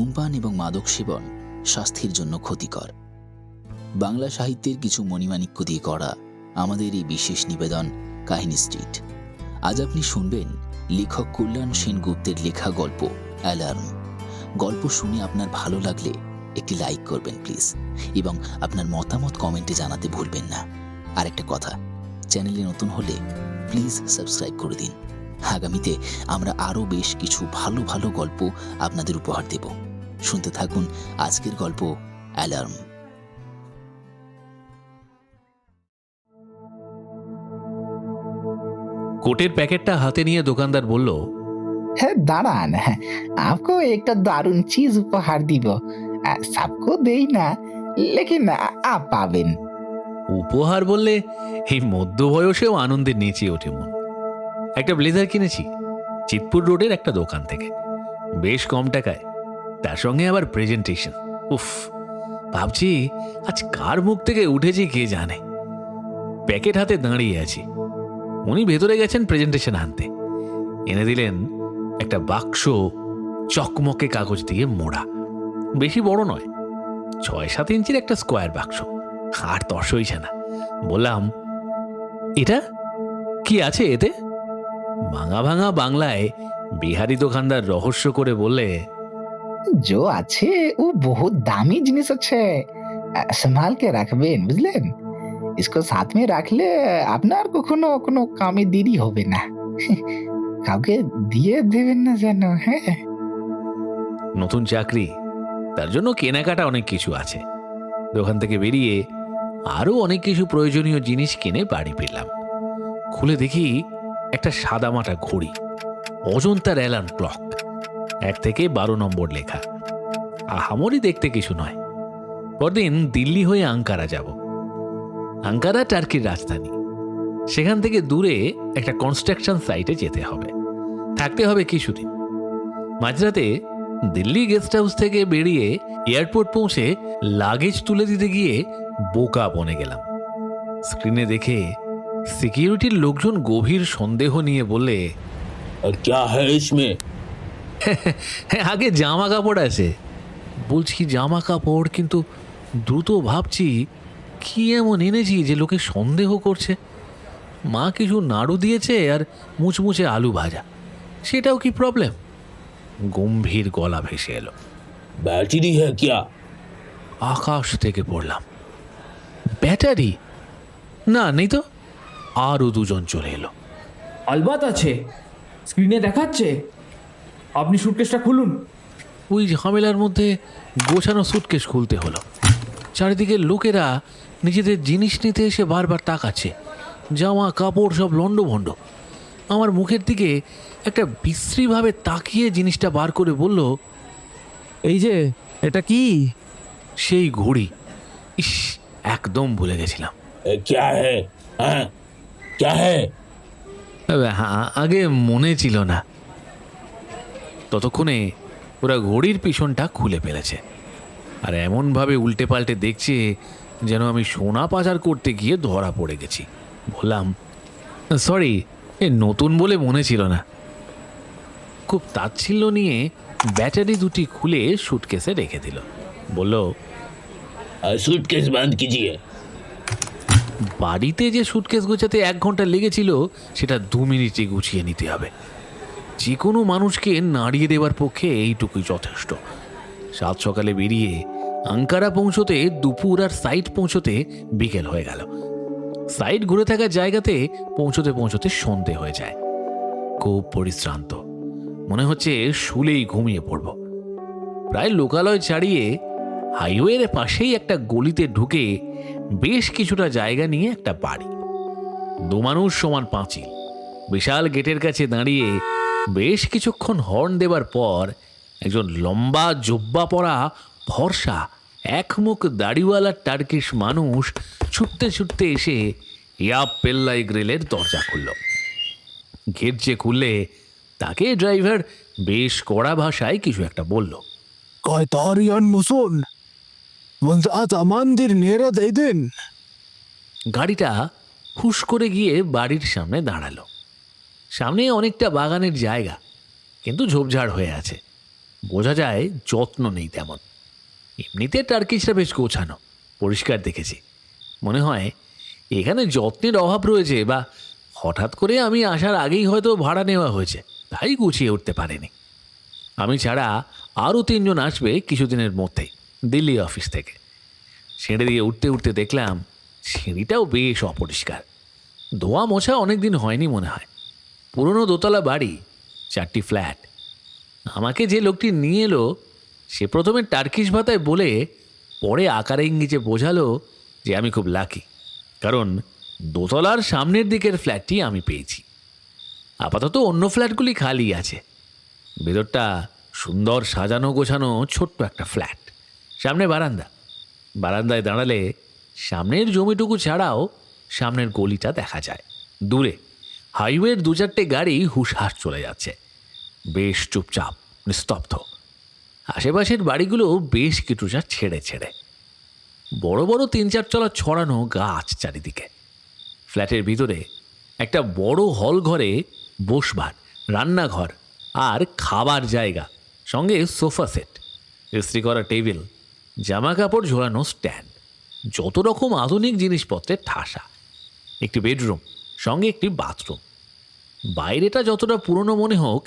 ধূমপান এবং মাদক সেবন স্বাস্থ্যের জন্য ক্ষতিকর। বাংলা সাহিত্যের কিছু মণিমাণিক্য দিয়ে করা আমাদের এই বিশেষ নিবেদন কাহিনী স্ট্রিট। আজ আপনি শুনবেন লেখক কল্যাণ সেনগুপ্তের লেখা গল্প অ্যালার্ম। গল্প শুনে আপনার ভালো লাগলে একটি লাইক করবেন প্লিজ, এবং আপনার মতামত কমেন্টে জানাতে ভুলবেন না। আর একটা কথা, চ্যানেলে নতুন হলে প্লিজ সাবস্ক্রাইব করে দিন। আগামীতে আমরা আরও বেশ কিছু ভালো ভালো গল্প আপনাদের উপহার দেব। শুনতে থাকুন আজকের গল্প অ্যালার্ম। কোটের প্যাকেটটা হাতে নিয়ে দোকানদার বলল, হ্যাঁ দাঁড়ান, आपको एक দারুণ চিজ উপহার দিব। सबको দেই না, লেকিন आप পাবেন। উপহার বললে এই মধ্য বয়সেও আনন্দে নেচে ওঠে মন। একটা ব্লেজার কিনেছি চিতপুর রোডের একটা দোকান থেকে, বেশ কম টাকায়, তার সঙ্গে আবার প্রেজেন্টেশন। উফ, ভাবছি আজ কার মুখ থেকে উঠেছি কে জানে। প্যাকেট হাতে দাঁড়িয়ে আছি, উনি ভেতরে গেছেন প্রেজেন্টেশন আনতে। এনে দিলেন একটা বাক্স, চকমকে কাগজ দিয়ে মোড়া, বেশি বড় নয়, 6-7 ইঞ্চির একটা স্কোয়ার বাক্স। আর তর্স হইছে না। বললাম, এটা কি আছে এতে? ভাঙা ভাঙা বাংলায় বিহারি দোকানদার রহস্য করে বললে, जो আছে ও বহুত দামি জিনিস আছে, संभाल के রাখবেন, বুঝলেন? इसको साथ में রাখলে আপনার কখনো কোনো কামে দেরি হবে না। কাউকে দিয়ে দেবেন না যেন। হ্যাঁ, নতুন চাকরি, তার জন্য কেনাকাটা অনেক কিছু আছে। দোকান থেকে বেরিয়ে আরো অনেক কিছু প্রয়োজনীয় জিনিস কিনে বাড়ি ফিরলাম। খুলে দেখি একটা সাদামাটা ঘড়ি, অজন্তার অ্যালার্ম ক্লক, 1 থেকে 12 নম্বর লেখা। আহামরি দেখতে কিছু নয়। পরদিন দিল্লি হয়ে আঙ্কারা যাব। আঙ্কারা টার্কির রাজধানী। সেখান থেকে দূরে একটা কনস্ট্রাকশন সাইটে যেতে হবে, থাকতে হবে কিছুদিন। মাঝরাতে দিল্লি গেস্ট হাউস থেকে বেরিয়ে এয়ারপোর্ট পৌঁছে লাগেজ তুলে দিতে গিয়ে বোকা বনে গেলাম। স্ক্রিনে দেখে সিকিউরিটির লোকজন গভীর সন্দেহ নিয়ে বললে, क्या है इसमें? আগে জামা কাপড় আছে। বলছি জামা কাপড়, কিন্তু দ্রুত ভাবছি কি এমন এনেছি যে লোকে সন্দেহ করছে। মা কিছু নাড়ু দিয়েছে আর মুচমুচে আলু ভাজা, সেটাও কি প্রবলেম? গম্ভীর গলা ভেসে এলো। बैटरी है क्या? আকাশ থেকে পড়লাম। ব্যাটারি? না, নেই তো। আরও দুজন চলে এলো। আলবাত আছে, স্ক্রিনে দেখাচ্ছে। আপনি সুটকেসটা খুলুন। ওই ঝামেলার মধ্যে গোছানো সুটকেস খুলতে হলো। চারিদিকে লোকেরা নিজেদের জিনিস নিতে এসে বারবার তাকাচ্ছে। জামা কাপড় সব লণ্ডভণ্ড। আমার মুখের দিকে একটা বিশ্রীভাবে তাকিয়ে জিনিসটা বার করে বলল, এই যে, এটা কি? সেই ঘড়ি। ইস, একদম ভুলে গেছিলাম। क्या है? हाँ, क्या है? আগে মনে ছিল না। ততক্ষণে ওরা ঘড়ির পিছনটা খুলে ফেলেছে, আর এমনভাবে উল্টে পাল্টে দেখছে যেন আমি সোনা পাচার করতে গিয়ে ধরা পড়ে গেছি। বললাম, সরি, নতুন বলে মনে ছিল না। খুব তাচ্ছিল্য নিয়ে ব্যাটারি দুটি খুলে সুটকেসে রেখে দিল। বলল, सूटकेस बंद कीजिए। বাড়িতে যে সুটকেস গোছাতে 1 ঘন্টা লেগেছিল সেটা 2 মিনিটে গুছিয়ে নিতে হবে। যে কোনো মানুষকে নাড়িয়ে দেওয়ার পক্ষে এইটুকুই যথেষ্ট। 7 সকালে বেরিয়ে আঙ্কারা পৌঁছতে দুপুর, আর সাইট পৌঁছতে বিকেল হয়ে গেল। সাইট ঘুরে থাকা জায়গাতে পৌঁছতে পৌঁছতে সন্ধে হয়ে যায়। খুব পরিশ্রান্ত, মনে হচ্ছে শুলেই ঘুমিয়ে পড়ব। প্রায় লোকালয় ছাড়িয়ে হাইওয়ের পাশেই একটা গলিতে ঢুকে বেশ কিছুটা জায়গা নিয়ে একটা বাড়ি। 2 মানুষ সমান পাঁচিল। বিশাল গেটের কাছে দাঁড়িয়ে বেশ কিছুক্ষণ হর্ন দেবার পর একজন লম্বা জুব্বা পরা ফর্সা একমুখ দাড়িওয়ালা টার্কিশ মানুষ ছুটতে ছুটতে এসে ইয়াপ পেল্লাই গ্রিলের দরজা খুলল। গেট যে খুললে তাকে ড্রাইভার বেশ কড়া ভাষায় কিছু একটা বলল। Kaytarian musun? Bunza zamandır neredeydin? গাড়িটা হুশ করে গিয়ে বাড়ির সামনে দাঁড়ালো। সামনে অনেকটা বাগানের জায়গা, কিন্তু ঝোপঝাড় হয়ে আছে। বোঝা যায় যত্ন নেই তেমন। এমনিতে টার্কিশটা বেশ গোছানো, পরিষ্কার দেখেছি। মনে হয় এখানে যত্নের অভাব রয়েছে, বা হঠাৎ করে আমি আসার আগেই হয়তো ভাড়া নেওয়া হয়েছে, তাই গুছিয়ে উঠতে পারেনি। আমি ছাড়া আরও 3 জন আসবে কিছুদিনের মধ্যেই দিল্লি অফিস থেকে। সিঁড়ি দিয়ে উঠতে উঠতে দেখলাম সিঁড়িটাও বেশ অপরিষ্কার, ধোয়া মোছা অনেক দিন হয়নি মনে হয়। পুরনো দোতলা বাড়ি, 4টি ফ্ল্যাট। আমাকে যে লোকটি নিয়ে এলো সে প্রথমে টার্কিশ ভাষায় বলে পরে আকারে ইঙ্গিতে বোঝালো যে আমি খুব লাকি, কারণ দোতলার সামনের দিকের ফ্ল্যাটটি আমি পেয়েছি। আপাতত অন্য ফ্ল্যাটগুলি খালি আছে। ভেতরটা সুন্দর সাজানো গোছানো ছোট্ট একটা ফ্ল্যাট, সামনে বারান্দা। বারান্দায় দাঁড়ালে সামনের জমিটুকু ছাড়াও সামনের গলিটা দেখা যায়। দূরে হাইওয়ের 2-4টে গাড়ি হুশহাস চলে যাচ্ছে, বেশ চুপচাপ নিস্তব্ধ। আশেপাশের বাড়িগুলো বেশ কিছুটা ছেড়ে ছেড়ে, বড় বড় 3-4 তলা ছড়ানো গাছ চারিদিকে। ফ্ল্যাটের ভিতরে একটা বড় হল ঘরে বসবার, রান্নাঘর আর খাবার জায়গা, সঙ্গে সোফা সেট, ইস্ত্রি করা টেবিল, জামা কাপড় ঝোলানো স্ট্যান্ড, যত রকম আধুনিক জিনিসপত্রের ঠাসা। একটি বেডরুম, সঙ্গে একটি বাথরুম। বাইরেটা যতটা পুরনো মনে হোক,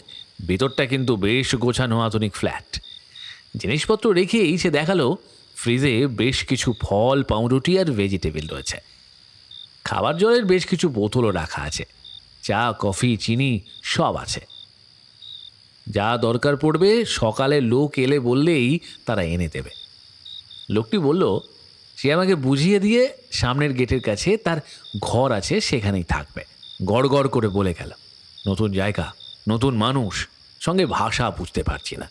ভেতরটা কিন্তু বেশ গোছানো আধুনিক ফ্ল্যাট। জিনিসপত্র রেখেই সে দেখালো ফ্রিজে বেশ কিছু ফল, পাউরুটি আর ভেজিটেবল রয়েছে। খাবার জলের বেশ কিছু বোতলও রাখা আছে, চা, কফি, চিনি সব আছে। যা দরকার পড়বে সকালে লোক এলে বললেই তারা এনে দেবে। লোকটি বলল সে আমাকে বুঝিয়ে দিয়ে সামনের গেটের কাছে তার ঘর আছে, সেখানেই থাকবে। গড় গড় করে বলে গেল। নতুন জায়গা, নতুন মানুষ, সঙ্গে ভাষা বুঝতে পারছি না।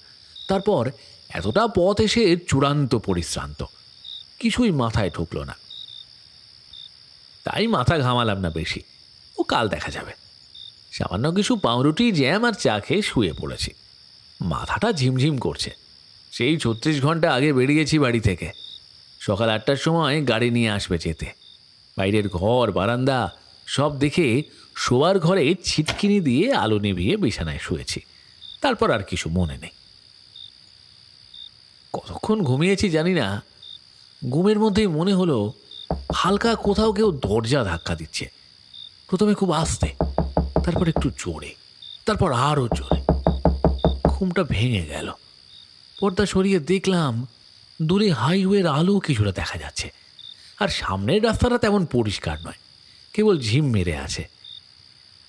তারপর এতটা পথ এসে চূড়ান্ত পরিশ্রান্ত, কিছুই মাথায় ঢুকলো না। তাই মাথা ঘামালাম না বেশি, ও কাল দেখা যাবে। সামান্য কিছু পাউরুটি, জ্যাম আর চা খেয়ে শুয়ে পড়েছি। মাথাটা ঝিমঝিম করছে। সেই 36 ঘন্টা আগে বেরিয়েছি বাড়ি থেকে। সকাল 8টার সময় গাড়ি নিয়ে আসবে যেতে। বাইরের ঘর, বারান্দা সব দেখে শোয়ার ঘরে ছিটকিনি দিয়ে আলো নিভিয়ে বিছানায় শুয়েছি। তারপর আর কিছু মনে নেই। কতক্ষণ ঘুমিয়েছি জানি না। ঘুমের মধ্যেই মনে হলো হালকা কোথাও কেউ দরজা ধাক্কা দিচ্ছে। প্রথমে খুব আস্তে, তারপর একটু জোরে, তারপর আরও জোরে। ঘুমটা ভেঙে গেল। পর্দা সরিয়ে দেখলাম দূরে হাইওয়ের আলো কিছুটা দেখা যাচ্ছে, আর সামনের রাস্তাটা তেমন পরিষ্কার নয়, কেবল ঝিম মেরে আছে।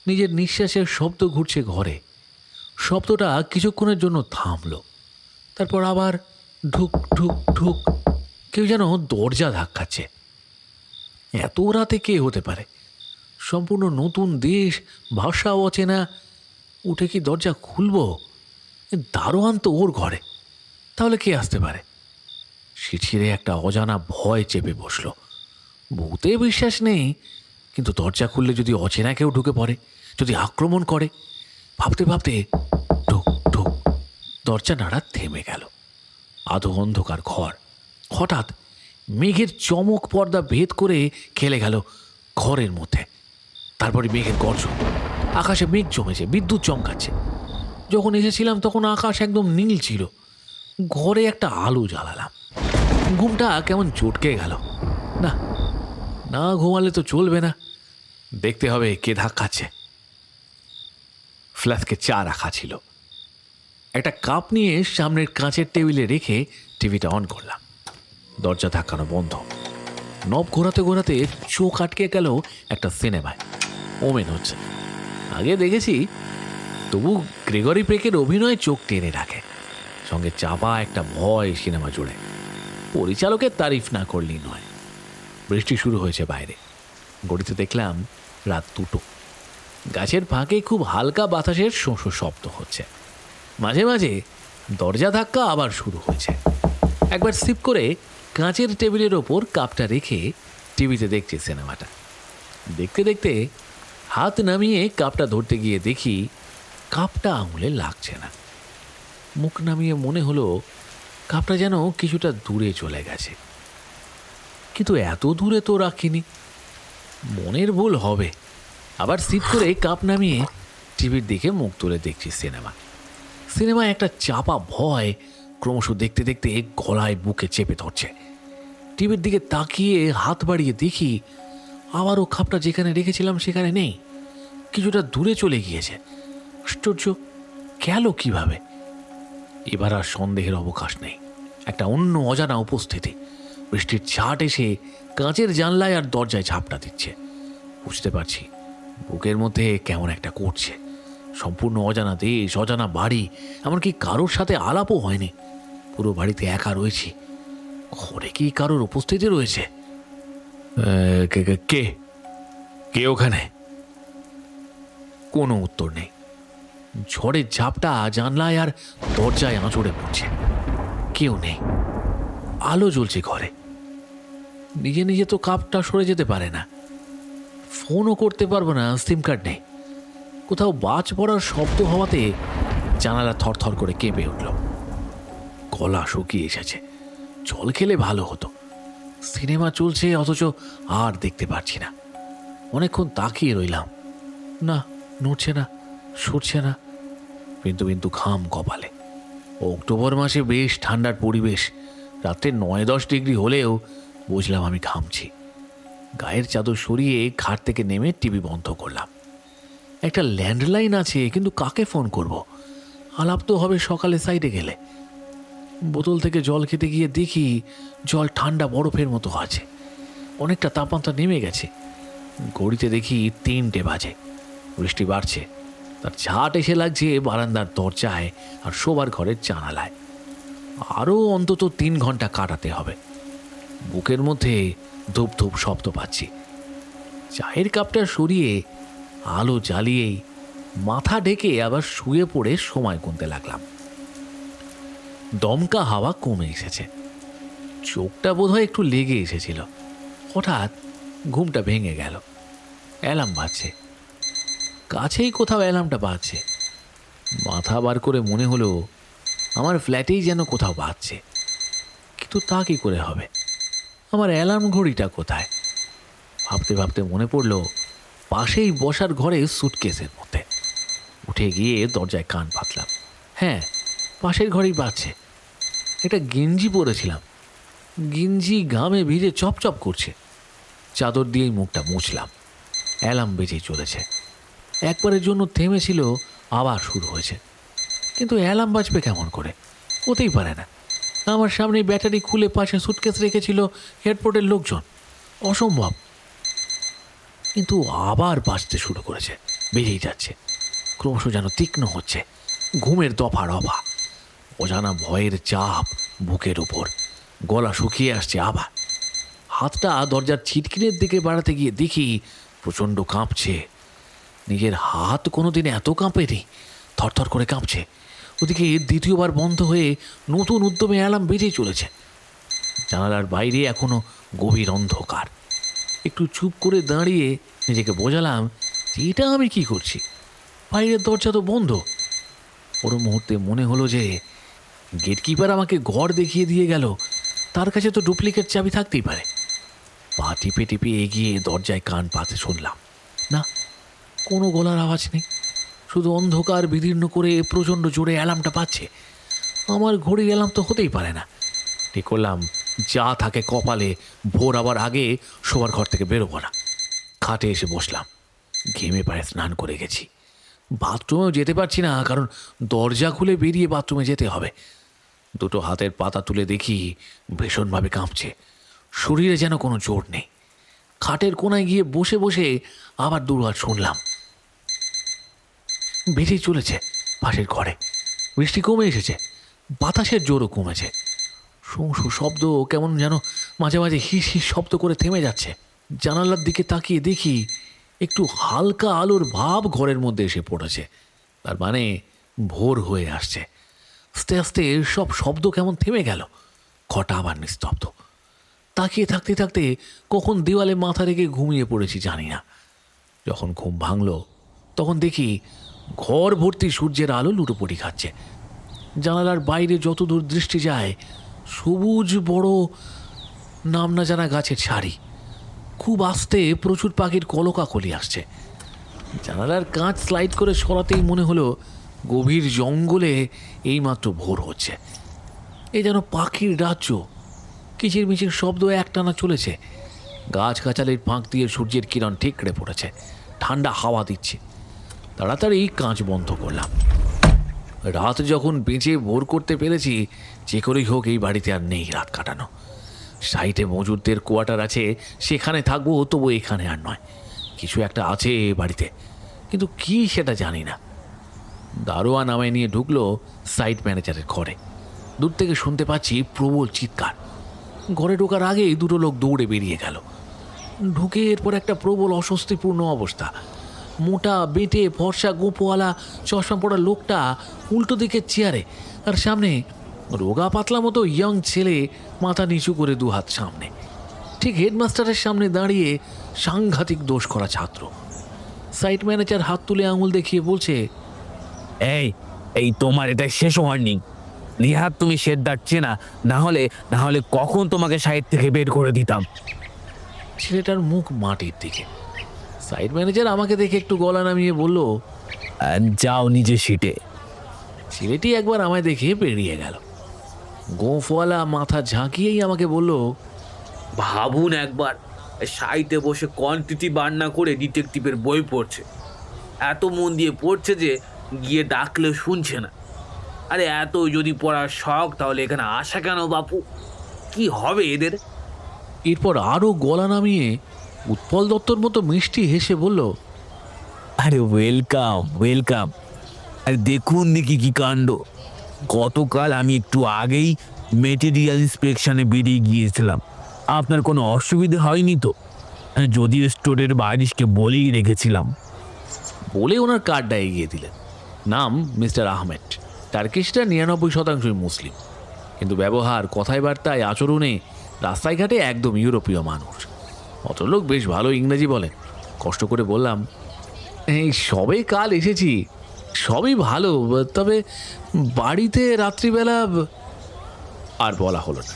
নিজের নিঃশ্বাসের শব্দ ঘুরছে ঘরে। শব্দটা কিছুক্ষণের জন্য থামলো, তারপর আবার ঢুক ঢুক ঢুক। কেউ যেন দরজা ধাক্কাচ্ছে। এত রাতে কে হতে পারে? সম্পূর্ণ নতুন দেশ, ভাষাও অচেনা। উঠে কি দরজা খুলব? দারোয়ান তো ওর ঘরে, তাহলে কে আসতে পারে? শিরশিরে একটা অজানা ভয় চেপে বসলো। ভূতে বিশ্বাস নেই, কিন্তু দরজা খুললে যদি অচেনা কেউ ঢুকে পড়ে, যদি আক্রমণ করে, ভাবতে ভাবতে ঢুক ঢুক। দরজা নাড়া থেমে গেল। আধো অন্ধকার ঘর। হঠাৎ মেঘের চমক পর্দা ভেদ করে খেলে গেল ঘরের মধ্যে। তারপরে মেঘের গর্জন। আকাশে মেঘ জমেছে, বিদ্যুৎ চমকাচ্ছে। যখন এসেছিলাম তখন আকাশ একদম নীল ছিল। ঘরে একটা আলো জ্বালালাম। ঘুমটা কেমন চটকে গেল। না না, ঘুমালে তো চলবে না, দেখতে হবে কে ধাক্কাচ্ছে। ফ্ল্যাস্কে চা রাখা ছিল। একটা কাপ নিয়ে সামনের কাঁচের টেবিলে রেখে টিভিটা অন করলাম। দরজা ধাক্কানো বন্ধ। নব ঘোরাতে ঘোরাতে চোখ আটকে গেল একটা সিনেমায়। ওমেন হচ্ছে। আগে দেখেছি, তবু গ্রেগরি পেকের অভিনয় চোখ টেনে রাখে। সঙ্গে চাপা একটা ভয় সিনেমা জুড়ে। পরিচালকের তারিফ না করলেই নয়। বৃষ্টি শুরু হয়েছে বাইরে। ঘড়িতে দেখলাম রাত 2টো। গাছের ফাঁকে খুব হালকা বাতাসের শোঁ শব্দ হচ্ছে। মাঝে মাঝে দরজা ধাক্কা আবার শুরু হয়েছে। একবার সিপ করে কাঁচের টেবিলের ওপর কাপটা রেখে টিভিতে দেখছি সিনেমাটা। দেখতে দেখতে হাত নামিয়ে কাপটা ধরতে গিয়ে দেখি কাপটা আঙুলে লাগছে না। মুখ নামিয়ে মনে হলো কাপটা যেন কিছুটা দূরে চলে গেছে, কিন্তু এত দূরে তো রাখিনি। মনের ভুল হবে। আবার সিপ করে কাপ নামিয়ে টিভির দিকে মুখ তুলে দেখছি সিনেমা। সিনেমায় একটা চাপা ভয় ক্রমশ দেখতে দেখতে গলায় বুকে চেপে ধরছে। টিভির দিকে তাকিয়ে হাত বাড়িয়ে দেখি আবারও খাপটা যেখানে রেখেছিলাম সেখানে নেই, কিছুটা দূরে চলে গিয়েছে। আশ্চর্য, গেল কিভাবে? এবার আর সন্দেহের অবকাশ নেই, একটা অন্য অজানা উপস্থিতি বৃষ্টির ছাট এসে কাঁচের জানলায় আর দরজায় ঝাপটা দিচ্ছে। বুঝতে পারছি বুকের মধ্যে কেমন একটা করছে। সম্পূর্ণ অজানা দেশ, অজানা বাড়ি, এমনকি কারোর সাথে আলাপও হয়নি। পুরো বাড়িতে একা রয়েছি। ঘরে কি কারোর উপস্থিতি রয়েছে? কে কে ওখানে? কোনো উত্তর নেই। ঝড়ের ঝাপটা জানলায় আর দরজায় আঁচড়ে পড়ছে। কেউ নেই। আলো জ্বলছে ঘরে। নিজে নিজে তো কাপটা সরে যেতে পারে না, ফোনও করতে পারবো না, সিম কার্ড নেই। কোথাও বাজ পড়ার শব্দ হওয়াতে জানালা থরথর করে কেঁপে উঠল। গলা শুকিয়ে এসেছে। জল খেলে ভালো হতো। সিনেমা চলছে অথচ আর দেখতে পারছি না। অনেকক্ষণ তাকিয়ে রইলাম, না নড়ছে না, সরছে না। বিন্দু বিন্দু ঘাম কপালে। অক্টোবর মাসে বেশ ঠান্ডার পরিবেশ। রাত্রে 9-10 ডিগ্রি হলেও বুঝলাম আমি ঘামছি। গায়ের চাদর সরিয়ে খাট থেকে নেমে টিভি বন্ধ করলাম। একটা ল্যান্ডলাইন আছে, কিন্তু কাকে ফোন করব? আলাপ তো হবে সকালে সাইডে গেলে। বোতল থেকে জল খেতে গিয়ে দেখি জল ঠান্ডা বরফের মতো আছে। অনেকটা তাপমাত্রা নেমে গেছে। ঘড়িতে দেখি 3টে বাজে। বৃষ্টি বাড়ছে। তার ঝাট এসে লাগছে বারান্দার দরজায় আর শোবার ঘরের জানালায়। আরও অন্তত 3 ঘন্টা কাটাতে হবে। বুকের মধ্যে ধূপ ধূপ শব্দ পাচ্ছি। চায়ের কাপটা সরিয়ে আলো জ্বালিয়েই মাথা ঢেকে আবার শুয়ে পড়ে সময় গুনতে লাগলাম। দমকা হাওয়া কমে এসেছে। চোখটা বোধহয় একটু লেগে এসেছিল। হঠাৎ ঘুমটা ভেঙে গেল। অ্যালার্ম বাজছে। কাছেই কোথাও অ্যালার্মটা বাজছে। মাথা বার করে মনে হলো আমার ফ্ল্যাটেই যেন কোথাও বাজছে। কিন্তু তা কি করে হবে? আমার অ্যালার্ম ঘড়িটা কোথায়? ভাবতে ভাবতে মনে পড়ল পাশেই বসার ঘরে সুটকেসের মধ্যে। উঠে গিয়ে দরজায় কান পাতলাম। হ্যাঁ, পাশের ঘরেই বাজছে। একটা গেঞ্জি পরেছিলাম। গেঞ্জি ঘামে ভিজে চপচপ করছে। চাদর দিয়েই মুখটা মুছলাম। অ্যালার্ম বেজেই চলেছে। একবারের জন্য থেমেছিল, আবার শুরু হয়েছে। কিন্তু অ্যালার্ম বাজবে কেমন করে? হতেই পারে না। আমার সামনে ব্যাটারি খুলে পাশে সুটকেস রেখেছিল এয়ারপোর্টের লোকজন। অসম্ভব। কিন্তু আবার বাজতে শুরু করেছে, বেজেই যাচ্ছে। ক্রমশ যেন তীক্ষ্ণ হচ্ছে। ঘুমের দফা রফা, অজানা ভয়ের চাপ বুকের উপর। গলা শুকিয়ে আসছে আবার। হাতটা দরজার ছিটকিনের দিকে বাড়াতে গিয়ে দেখি প্রচণ্ড কাঁপছে। নিজের হাত কোনোদিন এত কাঁপেনি। থরথর করে কাঁপছে। ওদিকে দ্বিতীয়বার বন্ধ হয়ে নতুন উদ্যমে অ্যালার্ম বেজেই চলেছে। জানালার বাইরে এখনো গভীর অন্ধকার। একটু চুপ করে দাঁড়িয়ে নিজেকে বোঝালাম যে এটা আমি কি করছি? বাইরের দরজা তো বন্ধ। ওর মুহূর্তে মনে হলো যে গেটকিপার আমাকে ঘর দেখিয়ে দিয়ে গেল, তার কাছে তো ডুপ্লিকেট চাবি থাকতেই পারে। পা টিপে টিপে এগিয়ে দরজায় কান পাতে শুনলাম। না, কোনো গলার আওয়াজ নেই। শুধু অন্ধকার বিদীর্ণ করে প্রচণ্ড জোরে অ্যালার্মটা পাচ্ছে। আমার ঘড়ির অ্যালার্ম তো হতেই পারে না। ঠিক করলাম যা থাকে কপালে ভোর আবার আগে শোবার ঘর থেকে বেরোবো না। খাটে এসে বসলাম। ঘেমে পায়ে স্নান করে গেছি। বাথরুমেও যেতে পারছি না, কারণ দরজা খুলে বেরিয়ে বাথরুমে যেতে হবে। দুটো হাতের পাতা তুলে দেখি ভীষণভাবে কাঁপছে। শরীরে যেন কোনো জোর নেই। খাটের কোনায় গিয়ে বসে বসে আবার দুবার শুনলাম। বেরিয়ে চলেছে পাশের ঘরে। বৃষ্টি কমে এসেছে। বাতাসের জোরও কমেছে। শোঁ শব্দ কেমন যেন মাঝে মাঝে হিস হিস শব্দ করে থেমে যাচ্ছে। জানালার দিকে তাকিয়ে দেখি একটু হালকা আলোর ভাব ঘরের মধ্যে এসে পড়েছে। তার মানে ভোর হয়ে আসছে। আস্তে আস্তে সব শব্দ কেমন থেমে গেল। ঘরটা আবার নিস্তব্ধ। তাকিয়ে থাকতে থাকতে কখন দেওয়ালে মাথা রেখে ঘুমিয়ে পড়েছি জানি না। যখন ঘুম ভাঙল তখন দেখি ঘর ভর্তি সূর্যের আলো লুটোপুটি খাচ্ছে। জানালার বাইরে যতদূর দৃষ্টি যায় সবুজ বড় নাম না জানা গাছের সারি। খুব আস্তে প্রচুর পাখির কলকাকলি আসছে। জানালার কাঁচ স্লাইড করে সরাতেই মনে হলো গভীর জঙ্গলে এইমাত্র ভোর হচ্ছে। এ যেন পাখির রাজ্য। কিচিরমিচির শব্দ একটানা চলেছে। গাছগাছালির ফাঁক দিয়ে সূর্যের কিরণ ঠিকরে পড়েছে, ঠান্ডা হাওয়া দিচ্ছে। তাড়াতাড়ি কাঁচ বন্ধ করলাম। রাত যখন বেঁচে ভোর করতে পেরেছি, যে করেই হোক এই বাড়িতে আর নেই রাত কাটানো। সাইটে মজুরদের কোয়ার্টার আছে, সেখানে থাকবো, তবু এখানে আর নয়। কিছু একটা আছে এ বাড়িতে, কিন্তু কি সেটা জানি না। দারোয়ান আমায় নিয়ে ঢুকলো সাইট ম্যানেজারের ঘরে। দূর থেকে শুনতে পাচ্ছি প্রবল চিৎকার। ঘরে ঢোকার আগেই দুটো লোক দৌড়ে বেরিয়ে গেল। ঢুকে এরপর একটা প্রবল অস্বস্তিপূর্ণ অবস্থা। মোটা বেঁটে ফর্সা গোপওয়ালা চশমা পড়া লোকটা উল্টো দিকের চেয়ারে, আর সামনে রোগা পাতলা মতো ইয়ং ছেলে, মাথা নিচু করে দুহাত সামনে। ঠিক হেডমাস্টারের সামনে দাঁড়িয়ে সাংঘাতিক দোষ করা ছাত্র। সাইট ম্যানেজার হাত তুলে আঙুল দেখিয়ে বলছে, এই এই তোমার এটা শেষ ওয়ার্নিং। নিহাত তুমি শেরদার চেনা, না হলে কখন তোমাকে সাইড থেকে বের করে দিতাম। ছেলেটার মুখ মাটির দিকে। সাইট ম্যানেজার আমাকে দেখে একটু গলা নামিয়ে বলল, যাও নিজে সিটে। ছেলেটি একবার আমায় দেখে বেরিয়ে গেল। গোঁফওয়ালা মাথা ঝাঁকিয়েই আমাকে বলল, ভাবুন একবার, সাইটে বসে কোয়ান্টিটি বার না করে ডিটেকটিভের বই পড়ছে। এত মন দিয়ে পড়ছে যে গিয়ে ডাকলে শুনছে না। আরে এত যদি পড়ার শখ, তাহলে এখানে আসা কেন বাপু? কি হবে এদের? এরপর আরও গলা নামিয়ে উৎপল দত্তর মতো মিষ্টি হেসে বলল, আরে ওয়েলকাম ওয়েলকাম। আরে দেখুন দেখি কি কাণ্ড। গতকাল আমি একটু আগেই মেটেরিয়াল ইন্সপেকশনে বেরিয়ে গিয়েছিলাম। আপনার কোনো অসুবিধা হয়নি তো? যদিও স্টোরের বারিশকে বলেই রেখেছিলাম। বলে ওনার কার্ডটা এগিয়ে দিলেন। নাম মিস্টার আহমেদ। টার্কিশটা 99% মুসলিম, কিন্তু ব্যবহার, কথায় বার্তায়, আচরণে, রাস্তায় ঘাটে একদম ইউরোপীয় মানুষ। ভদ্রলোক বেশ ভালো ইংরেজি বলেন। কষ্ট করে বললাম, এই সবে কাল এসেছি, সবই ভালো, তবে বাড়িতে রাত্রিবেলা। আর বলা হলো না।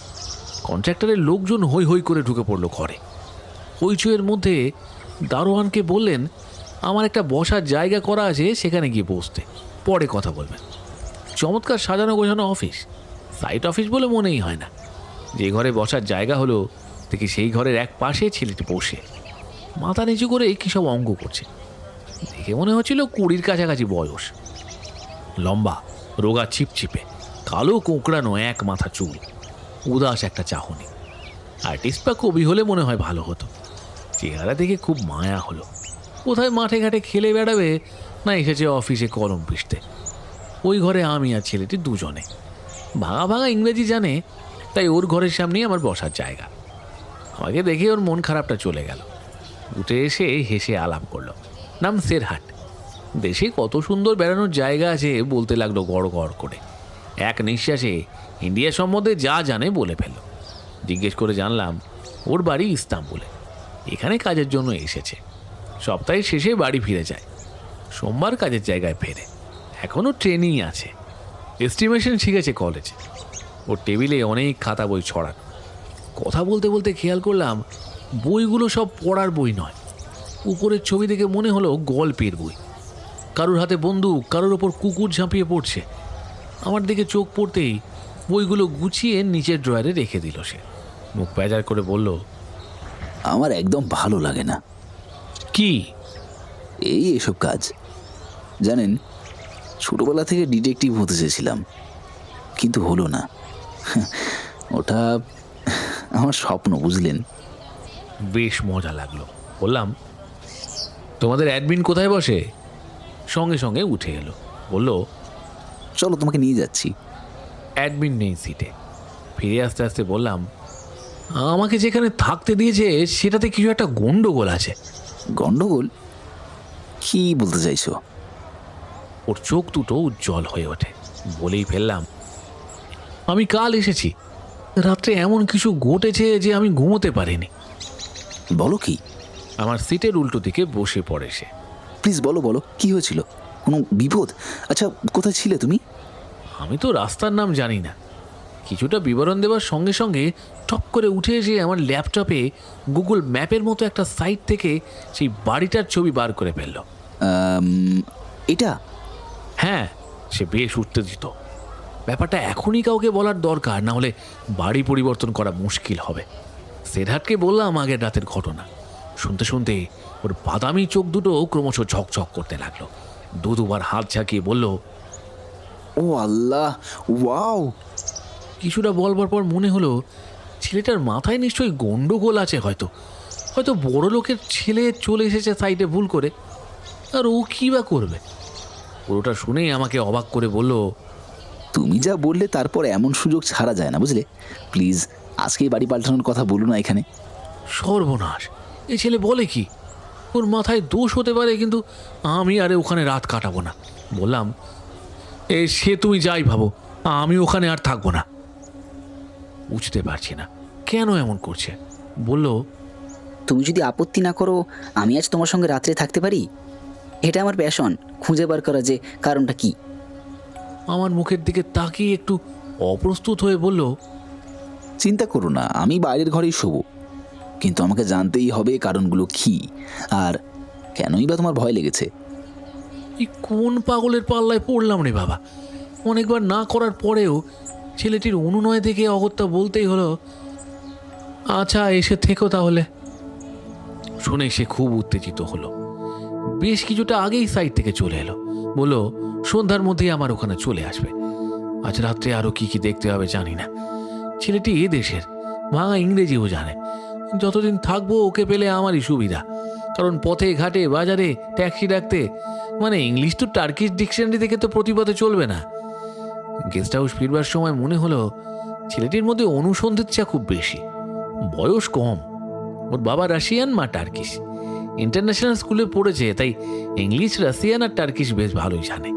কন্ট্রাক্টরের লোকজন হই হই করে ঢুকে পড়লো ঘরে। হইচইয়ের মধ্যে দারোয়ানকে বললেন, আমার একটা বসার জায়গা করা আছে, সেখানে গিয়ে বসতে, পরে কথা বলবেন। চমৎকার সাজানো গোছানো অফিস, সাইট অফিস বলে মনেই হয় না। যে ঘরে বসার জায়গা হলো, দেখি সেই ঘরের এক পাশে ছেলেটি বসে মাথা নিচু করে কী সব অঙ্ক করছে। দেখে মনে হচ্ছিল 20 কাছাকাছি বয়স। লম্বা, রোগা, ছিপছিপে, কালো কোঁকড়ানো এক মাথা চুল, উদাস একটা চাহনি। আর্টিস্ট বা কবি হলে মনে হয় ভালো হতো। চেহারা দেখে খুব মায়া হলো। কোথায় মাঠে ঘাটে খেলে বেড়াবে, না এসেছে অফিসে কলম পিষতে। ওই ঘরে আমি আর ছেলেটি দুজনে। ভাঙা ভাঙা ইংরেজি জানে, তাই ওর ঘরের সামনেই আমার বসার জায়গা। আমাকে দেখে ওর মন খারাপটা চলে গেল। উঠে এসে হেসে আলাপ করলো। নাম সেরহাট। দেশে কত সুন্দর বেড়ানোর জায়গা আছে বলতে লাগলো গড় গড় করে। এক নিঃশ্বাসে ইন্ডিয়া সম্বন্ধে যা জানে বলে ফেলল। জিজ্ঞেস করে জানলাম ওর বাড়ি ইস্তাম্বুলে। এখানে কাজের জন্য এসেছে। সপ্তাহের শেষে বাড়ি ফিরে যায়, সোমবার কাজের জায়গায় ফেরে। এখনও ট্রেনিং আছে। এস্টিমেশন শিখেছে কলেজে। ওর টেবিলে অনেক খাতা বই ছড়ানো। কথা বলতে বলতে খেয়াল করলাম বইগুলো সব পড়ার বই নয়। উপরের ছবি দেখে মনে হলো গল্পের বই। কারোর হাতে বন্দুক, কারোর ওপর কুকুর ঝাঁপিয়ে পড়ছে। আমার দিকে চোখ পড়তেই বইগুলো গুছিয়ে নিচের ড্রয়ারে রেখে দিল সে। মুখ প্যাজার করে বলল, আমার একদম ভালো লাগে না কি এসব কাজ। জানেন, ছোটবেলা থেকে ডিটেকটিভ হতে চেয়েছিলাম, কিন্তু হলো না। ওটা আমার স্বপ্ন, বুঝলেন? বেশ মজা লাগলো। বললাম, তোমাদের অ্যাডমিন কোথায় বসে? সঙ্গে সঙ্গে উঠে এলো। বলল, চলো তোমাকে নিয়ে যাচ্ছি। অ্যাডমিন নেই সিটে। ফিরে আসতে আসতে বললাম, আমাকে যেখানে থাকতে দিয়েছে সেটাতে কিছু একটা গন্ডগোল আছে। গন্ডগোল? কি বলতে চাইছো? ওর চোখ দুটো উজ্জ্বল হয়ে ওঠে। বলেই ফেললাম, আমি কাল এসেছি, রাত্রে এমন কিছু ঘটেছে যে আমি ঘুমোতে পারিনি। বলো কি? আমার সিটের উল্টো দিকে বসে পড়ে সে। প্লিজ বলো বলো, কি হয়েছিল? কোনো বিপদ? আচ্ছা, কোথায় ছিলে তুমি? আমি তো রাস্তার নাম জানি না। কিছুটা বিবরণ দেওয়ার সঙ্গে সঙ্গে টপ করে উঠে এসে আমার ল্যাপটপে গুগল ম্যাপের মতো একটা সাইট থেকে সেই বাড়িটার ছবি বার করে ফেলল। এটা? হ্যাঁ, সে বেশ উত্তেজিত। ব্যাপারটা এখনই কাউকে বলার দরকার, না হলে বাড়ি পরিবর্তন করা মুশকিল হবে। সেরহাটকে বললাম আগের রাতের ঘটনা। শুনতে শুনতে ওর বাদামি চোখ দুটো ক্রমশ ঝকঝক করতে লাগলো। দুবার হাত ঝাঁকিয়ে বলল, ও আল্লাহ, ওয়াও! কিছুটা বলবার পর মনে হলো ছেলেটার মাথায় নিশ্চয়ই গন্ডগোল আছে। হয়তো হয়তো বড় লোকের ছেলে চলে এসেছে সাইডে ভুল করে, আর ও কী বা করবে। পুরোটা শুনেই আমাকে অবাক করে বলল, তুমি যা বললে তারপর এমন সুযোগ ছাড়া যায় না, বুঝলে? প্লিজ আজকেই বাড়ি পাল্টানোর কথা বলো না এখানে। সর্বনাশ, এই ছেলে বলে কি? ওর মাথায় দোষ হতে পারে, কিন্তু আমি আরে ওখানে রাত কাটাবো না। বললাম, সে তুমি যাই ভাবো, আমি ওখানে আর থাকবো না। বুঝতে পারছি না কেন এমন করছে। বলল, তুমি যদি আপত্তি না করো আমি আজ তোমার সঙ্গে রাত্রে থাকতে পারি। এটা আমার প্যাশন, খুঁজে বার করা যে কারণটা কি। আমার মুখের দিকে তাকিয়ে একটু অপ্রস্তুত হয়ে বলল, চিন্তা করো না, আমি বাইরের ঘরেই শোবো, কিন্তু আমাকে জানতেই হবে কারণগুলো কি, আর কেনই বা তোমার ভয় লেগেছে। এই কোন পাগলের পাল্লায় পড়লাম রে বাবা। অনেকবার না করার পরেও ছেলেটির অনুনয় থেকে অগত্যা বলতেই হলো, আচ্ছা এসে থেকো তাহলে। শুনে সে খুব উত্তেজিত হলো। বেশ কিছুটা আগেই সাইড থেকে চলে এলো। বলল, সন্ধ্যার মধ্যেই আমার ওখানে চলে আসবে। আজ রাত্রে আরও কি কি দেখতে হবে জানি না। ছেলেটি এ দেশের, ভাঙা ইংরেজিও জানে। যতদিন থাকবো ওকে পেলে আমারই সুবিধা, কারণ পথে ঘাটে বাজারে ট্যাক্সি ডাকতে মানে ইংলিশ টু টার্কিশ ডিকশনারি দেখে তো প্রতিপদে চলবে না। গেস্ট হাউস ফিরবার সময় মনে হলো ছেলেটির মধ্যে অনুসন্ধিৎসা খুব বেশি। বয়স কম, ওর বাবা রাশিয়ান, মা টার্কিশ। ইন্টারন্যাশনাল স্কুলে পড়েছে, তাই ইংলিশ, রাশিয়ান আর টার্কিশ বেশ ভালোই জানে।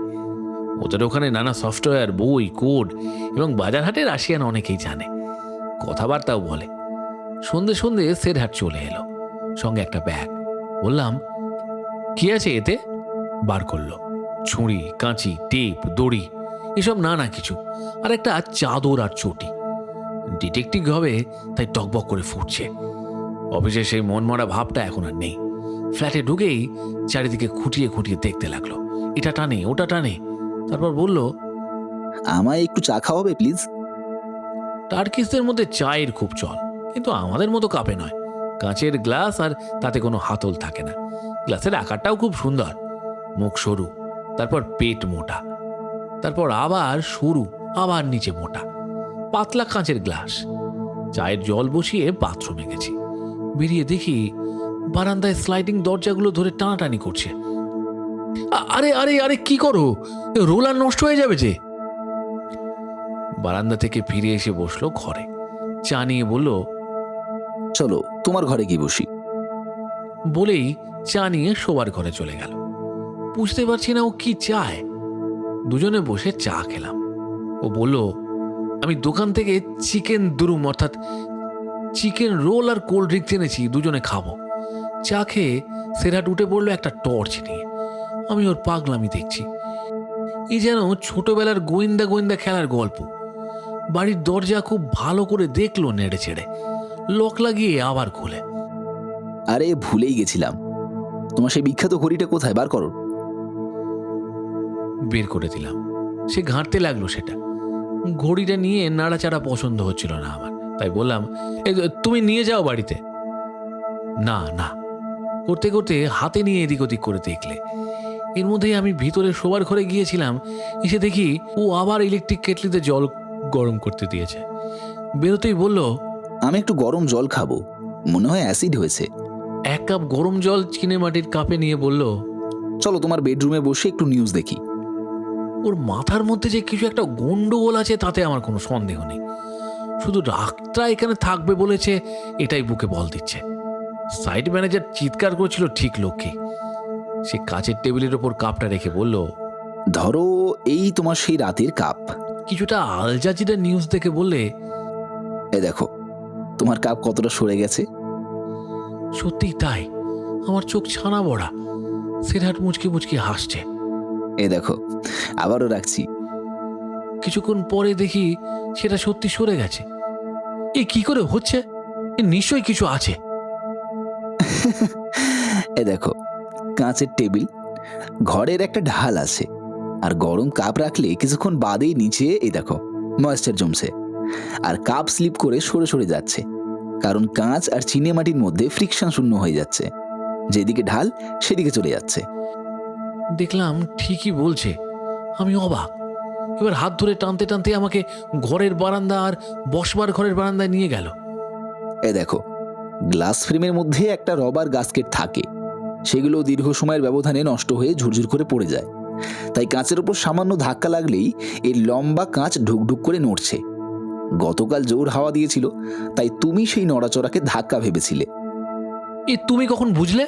ওদের ওখানে নানা সফটওয়্যার, বই, কোড এবং বাজারহাটে রাশিয়ান অনেকেই জানে, কথাবার্তাও বলে। সন্ধে সন্ধে সেরহাট চলে এলো, সঙ্গে একটা ব্যাগ। বললাম, কি আছে এতে? বার করলো ছুরি, কাঁচি, টেপ, দড়ি, এসব নানা কিছু, আর একটা চাদর আর চটি। ডিটেকটিভ হবে তাই টকবক করে ফুটছে। অফিসে সেই মনমরা ভাবটা এখন আর নেই। ফ্ল্যাটে ঢুকেই চারিদিকে খুঁটিয়ে খুঁটিয়ে দেখতে লাগলো, এটা টানে ওটা টানে। তারপর বলল, আমায় একটু চা খাওয়াবে প্লিজ? টার্কিশদের মধ্যে চায়ের খুব চল, কিন্তু আমাদের মতো কাপে নয়। কাঁচের গ্লাস, আর তাতে কোনো হাতল থাকে না। গ্লাসের আকারটাও খুব সুন্দর, মুখ সরু, তারপর পেট মোটা, তারপর আবার সরু, আবার নিচে মোটা, পাতলা কাঁচের গ্লাস। চায়ের জল বসিয়ে বাথরুমে গেছি। বেরিয়ে দেখি বারান্দায় স্লাইডিং দরজাগুলো ধরে টানাটানি করছে। আরে আরে আরে কি করো, রোলার নষ্ট হয়ে যাবে যে। বারান্দা থেকে ফিরে এসে বসলো ঘরে, চা নিয়ে বলল, চলো তোমার ঘরে গিয়ে বসি। বলেই চা নিয়ে শোবার ঘরে চলে গেল। বুঝতে পারছি না ও কি চায়। দুজনে বসে চা খেলাম। ও বলল, আমি দোকান থেকে চিকেন দুরুম অর্থাৎ চিকেন রোল আর কোল্ড ড্রিঙ্ক এনেছি, দুজনে খাবো। চা খেয়ে সেরহাট উঠে পড়লো একটা টর্চ নিয়ে। আমি ওর পাগলামি দেখছি। এই যেন ছোটবেলার গোয়েন্দা গোয়েন্দা খেলার গল্প। বাড়ির দরজা খুব ভালো করে দেখলো নেড়ে ছেড়ে, লক লাগিয়ে আবার খোলে। আরে ভুলেই গেছিলাম, তোমার সেই বিখ্যাত ঘড়িটা কোথায়, বার করো। বের করে দিলাম। সে ঘাঁটতে লাগলো সেটা। ঘড়িটা নিয়ে নাড়াচাড়া পছন্দ হচ্ছিল না আমার, তাই বললাম, তুমি নিয়ে যাও বাড়িতে। না না করতে করতে হাতে নিয়ে এদিক ওদিক করে দেখলে। এর মধ্যেই আমি ভিতরে শোবার ঘরে গিয়েছিলাম। এসে দেখি ও আবার ইলেকট্রিক কেটলিতে জল গরম করতে দিয়েছে। বেরোতেই বলল, আমি একটু গরম জল খাবো, মনে হয় অ্যাসিড হয়েছে। 1 কাপ গরম জল চিনে মাটির কাপে নিয়ে বলল, চলো তোমার বেডরুমে বসে একটু নিউজ দেখি। ওর মাথার মধ্যে যে কিছু একটা গন্ডগোল আছে তাতে আমার কোনো সন্দেহ নেই। শুধু রাতটা এখানে থাকবে বলেছে, এটাই বুকে বল দিচ্ছে। সাইট ম্যানেজার চিৎকার করছিল ঠিক লক্ষ্যে। সে কাচের টেবিলের ওপর কাপটা রেখে বলল, ধরো এই তোমার সেই রাতের কাপ। কিছুটা আল জাজিরা নিউজ দেখে বললে, এ দেখো তোমার কাপ কতটা সরে গেছে। সত্যিই তাই, আমার চোখ ছানা বড়া। সেরহাট মুচকি মুচকি হাসছে। এ দেখো আবারও রাখছি। কিছুক্ষণ পরে দেখি সেটা সত্যি সরে গেছে। এ কি করে হচ্ছে? এ নিশ্চয়ই কিছু আছে। এ দেখো কাঁচের টেবিল, ঘরের একটা ঢাল আছে, আর গরম কাপ রাখলে কিছুক্ষণ বাদেই নিচে এই দেখো ময়েশ্চার জমছে, আর কাপ স্লিপ করে সরে সরে যাচ্ছে, কারণ কাঁচ আর চিনে মাটির মধ্যে ফ্রিকশন শূন্য হয়ে যাচ্ছে, যেদিকে ঢাল সেদিকে চলে যাচ্ছে। দেখলাম ঠিকই বলছে। আমি অবাক। এবার হাত ধরে টানতে টানতে আমাকে ঘরের বারান্দা আর বসবার ঘরের বারান্দায় নিয়ে গেল। এ দেখো, গ্লাস ফ্রেমের মধ্যে একটা রবার গাস্কেট থাকে, সেগুলো দীর্ঘ সময়ের ব্যবধানে নষ্ট হয়ে ঝুরঝুর করে পড়ে যায়। তাই কাঁচের ওপর সামান্য ধাক্কা লাগলেই এর লম্বা কাঁচ ঢুকঢুক করে নড়ছে। গতকাল জোর হাওয়া দিয়েছিল, তাই তুমি সেই নড়াচড়াকে ধাক্কা ভেবেছিলে। এ তুমি কখন বুঝলে?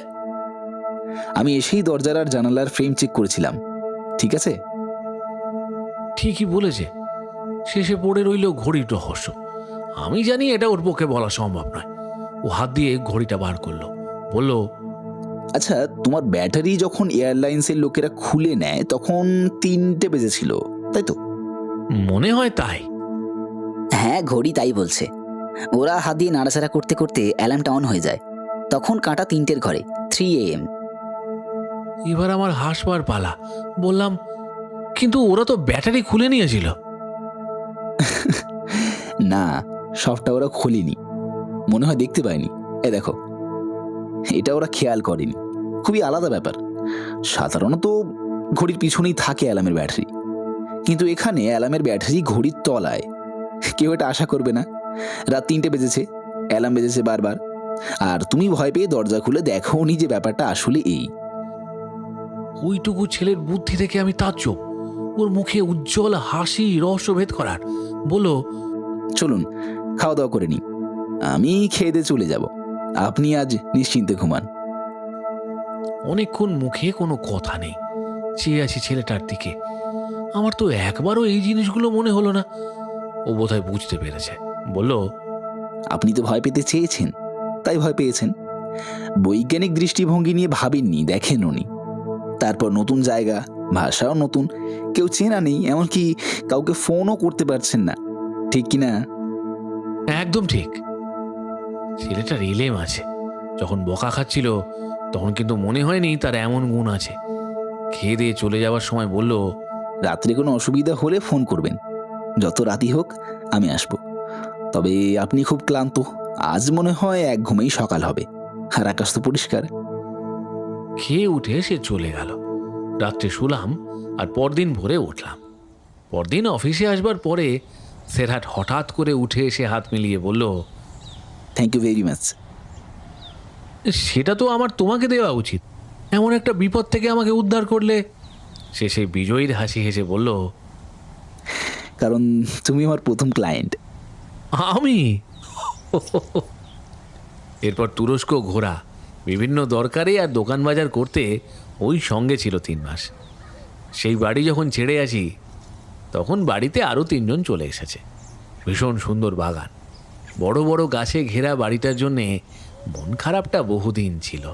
আমি এসেই দরজার আর জানালার ফ্রেম চেক করেছিলাম। ঠিক আছে? ঠিকই বলেছে। শেষে পড়ে রইল ঘড়ির রহস্য। আমি জানি এটা ওর পক্ষে বলা সম্ভব নয়। ও হাত দিয়ে ঘড়িটা বার করলো, বলল, আচ্ছা, তোমার ব্যাটারি যখন এয়ারলাইন্সের লোকেরা খুলে নেয় তখন 3টে বেজেছিল, তাই তো? মনে হয় তাই। হ্যাঁ, ঘড়ি তাই বলছে। ওরা হাত দিয়ে নাড়াচাড়া করতে করতে অ্যালার্মটা অন হয়ে যায়। তখন কাঁটা 3টের ঘরে, 3 AM। এবার আমার হাসবার পালা। বললাম, কিন্তু ওরা তো ব্যাটারি খুলে নিয়েছিল। না, সবটা ওরা খোলেনি, মনে হয় দেখতে পায়নি। এ দেখো, এটা ওরা খেয়াল করেনি। খুবই আলাদা ব্যাপার। সাধারণত ঘড়ির পিছনেই থাকে অ্যালার্মের ব্যাটারি, কিন্তু এখানে অ্যালার্মের ব্যাটারি ঘড়ির তলায়। কেউ এটা আশা করবে না। রাত 3টে বেজেছে, অ্যালার্ম বেজেছে বারবার, আর তুমি ভয় পেয়ে দরজা খুলে দেখোনি যে ব্যাপারটা আসলে এই। ওইটুকু ছেলের বুদ্ধি থেকে আমি তাজ্জব। ওর মুখে উজ্জ্বল হাসি রহস্যভেদ করার। বলল, চলুন খাওয়া দাওয়া করে নিই, আমি খেয়ে দিয়ে চলে যাব। আপনি আজ নিশ্চিন্তে ঘুমান। অনেকক্ষণ মুখে কোনো কথা নেই, চেয়ে আছি ছেলেটার দিকে। আমার তো একবারও এই জিনিসগুলো মনে হলো না। ও বোধহয় বুঝতে পেরেছে। বলল, আপনি তো ভয় পেতে চেয়েছেন, তাই ভয় পেয়েছেন। বৈজ্ঞানিক দৃষ্টিভঙ্গি নিয়ে ভাবেননি, দেখেননি। তারপর নতুন জায়গা, ভাষাও নতুন, কেউ চেনা নেই, এমনকি কাউকে ফোনও করতে পারছেন না। ঠিক কিনা? একদম ঠিক। ছেলেটার এলেম আছে। যখন বকা খাচ্ছিল তখন কিন্তু মনে হয়নি তার এমন গুণ আছে। খেয়ে দিয়ে চলে যাওয়ার সময় বলল, রাত্রে কোনো অসুবিধা হলে ফোন করবেন, যত রাতই হোক আমি আসব। তবে আপনি খুব ক্লান্ত, আজ মনে হয় এক ঘুমেই সকাল হবে, আর আকাশ তো পরিষ্কার। খেয়ে উঠে সে চলে গেল। রাত্রে শুলাম আর পরদিন ভোরে উঠলাম। পরদিন অফিসে আসবার পরে সেরহাট হঠাৎ করে উঠে এসে হাত মিলিয়ে বলল, থ্যাংক ইউ ভেরি মাচ। সেটা তো আমার তোমাকে দেওয়া উচিত। এমন একটা বিপদ থেকে আমাকে উদ্ধার করলে। সে সেই বিজয়ীর হাসি হেসে বলল, কারণ তুমি আমার প্রথম ক্লায়েন্ট। আমি? এরপর তুরস্ক ঘোরা, বিভিন্ন দরকারে আর দোকান বাজার করতে ওই সঙ্গে ছিল 3 মাস। সেই বাড়ি যখন ছেড়ে আসি তখন বাড়িতে আরও 3 জন চলে এসেছে। ভীষণ সুন্দর বাগান, বড় বড় গাছে ঘেরা বাড়িটার জন্যে মন খারাপটা বহুদিন ছিল।